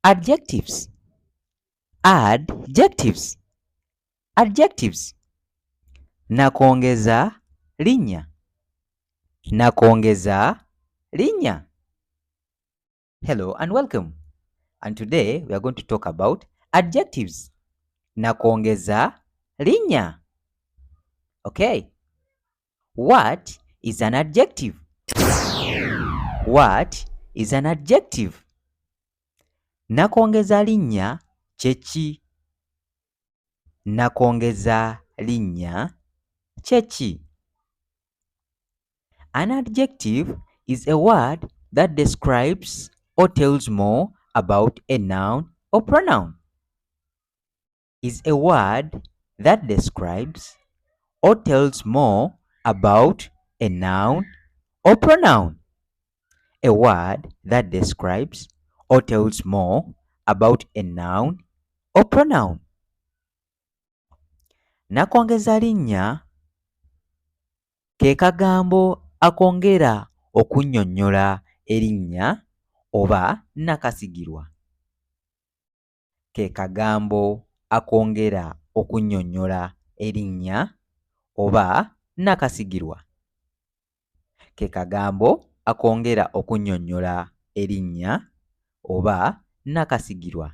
Adjectives. Adjectives. Adjectives. Nakongeza-linnya. Nakongeza-linnya. Hello and welcome. And today we are going to talk about adjectives. Nakongeza-linnya. Okay. What is an adjective? What is an adjective? Nakongeza-linnya kye ki? Nakongeza-linnya kye ki? An adjective is a word that describes or tells more about a noun or pronoun. Is a word that describes or tells more about a noun or pronoun. A word that describes or tells more about a noun or pronoun. Nakongeza-linnya ke kagambo akongera okunnyonnyola erinnya oba nakasigirwa. Ke kagambo akongera okunnyonnyola erinnya oba nakasigirwa. Ke kagambo akongera okunnyonnyola erinnya oba nakasigirwa.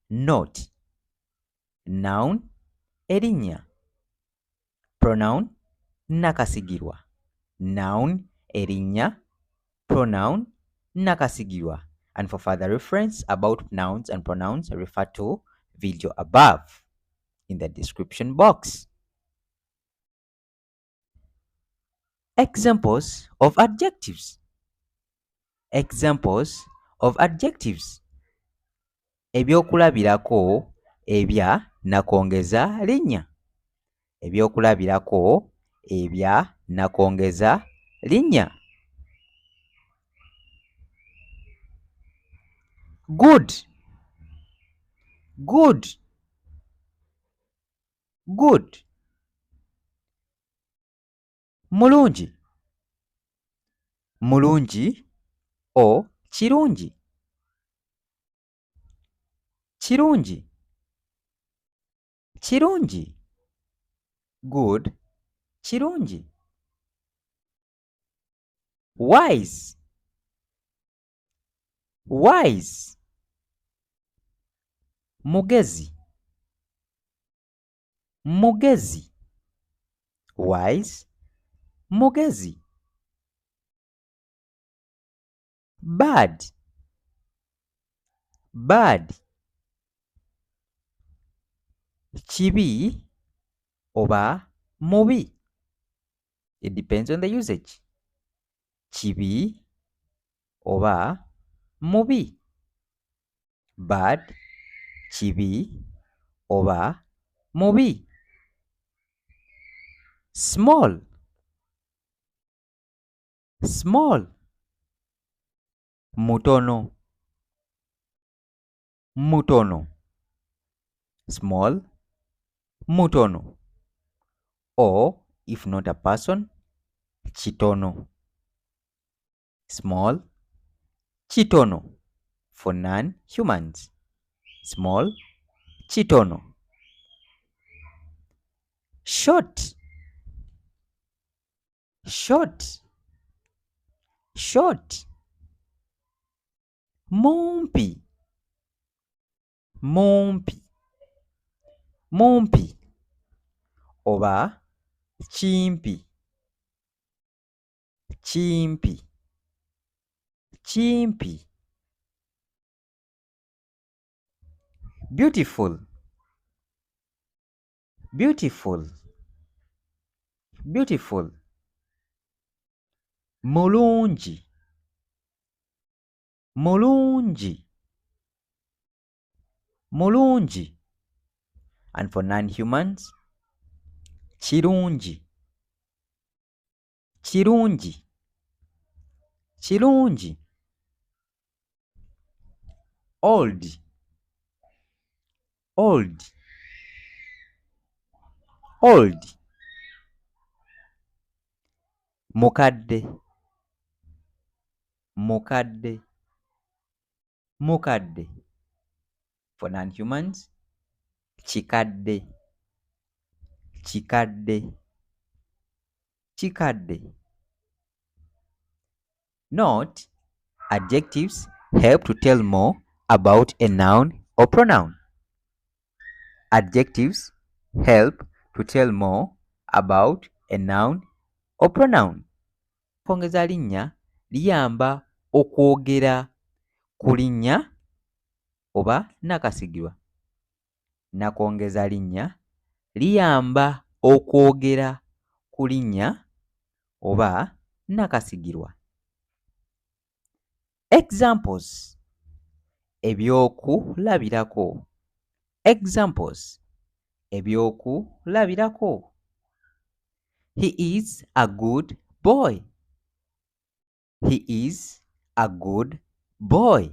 Note: noun erinnya, pronoun nakasigirwa. Noun erinnya, pronoun nakasigirwa. And for further reference about nouns and pronouns, refer to video above in the description box. Examples of adjectives. Examples of adjectives. Ebyokulabirako ebya nakongeza-linnya. Ebyokulabirako ebya nakongeza-linnya. Good. Good. Good. Mulungi. Mulungi or kirungi. Kirungi. Kirungi. Good. Kirungi. Wise. Wise. Mugezi. Mugezi. Wise. Mugezi. Bad. Bad. Kibi oba mubi. It depends on the usage. Kibi oba mubi. Bad, kibi oba mubi. Small. Small. Mutono. Mutono. Small, mutono. Or, if not a person, kitono. Small, kitono. For non-humans. Small, kitono. Short. Short. Short. Mumpi. Mumpi. Mumpi. Oba chimpi. Chimpi. Chimpi. Beautiful. Beautiful. Beautiful. Mulungi. Mulungi. Mulungi. And for non-humans, kirungi. Kirungi. Kirungi. Old. Old. Old. Mukadde. Mukadde. Mukadde. For non-humans, kikadde. Kikadde. Kikadde. Note, adjectives help to tell more about a noun or pronoun. Adjectives help to tell more about a noun or pronoun. Nakongeza-linnya liyamba okwogera ku linnya oba nakasigirwa. Nakongeza-linnya liyamba okwogera ku linnya oba nakasigirwa. Examples. Ebyokulabirako. Examples. Ebyokulabirako. He is a good boy. He is a good boy.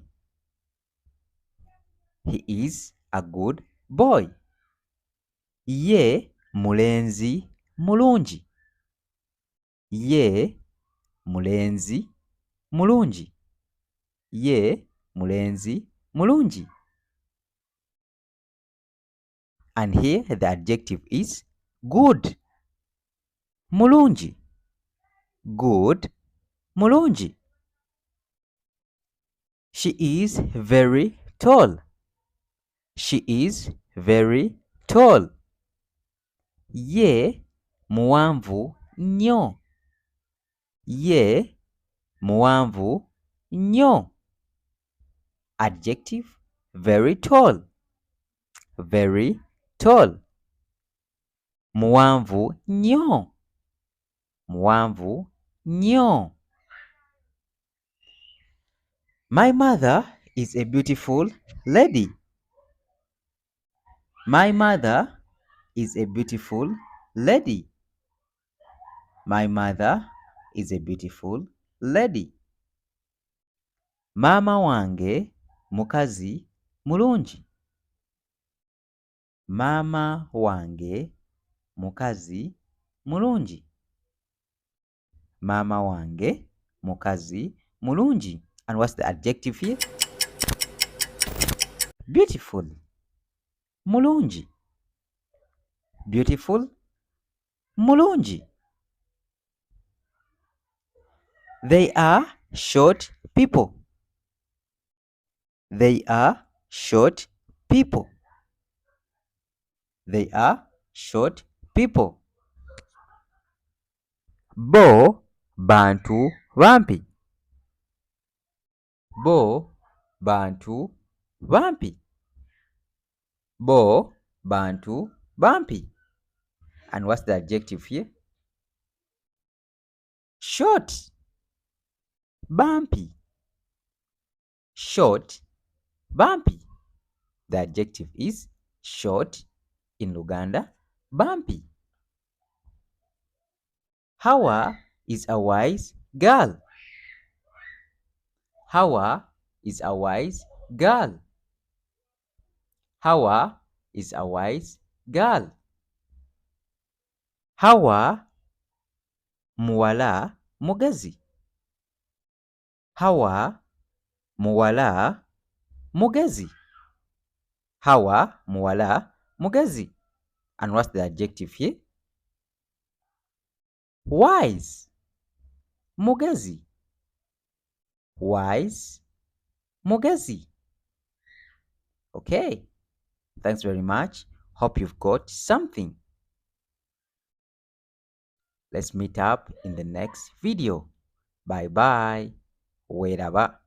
He is a good boy. Ye mulenzi mulungi. Ye mulenzi mulungi. Ye mulenzi mulungi. And here the adjective is good. Mulungi. Good. Mulungi. She is very tall. She is very tall. Ye muwanvu nnyo. Ye muwanvu nnyo. Adjective, very tall. Very tall. Muwanvu nnyo. Muwanvu nnyo. My mother is a beautiful lady. My mother is a beautiful lady. My mother is a beautiful lady. Maama wange mukazi mulungi. Maama wange mukazi mulungi. Maama wange mukazi mulungi. And what's the adjective here? Beautiful. Mulungi. Beautiful. Mulungi. They are short people. They are short people. They are short people. Bo bantu bampi. Bo bantu bampi. Bo bantu bampi. And what's the adjective here? Short. Bumpy. Short. Bumpy. The adjective is short in Luganda. Bumpy. Hawa is a wise girl. Hawa is a wise girl. Hawa is a wise girl. Hawa muwala mugezi. Hawa muwala mugezi. Hawa muwala mugezi. And what's the adjective here? Wise. Mugezi. Wise. Mugezi. Okay. Thanks very much. Hope you've got something. Let's meet up in the next video. Bye bye. Weraba.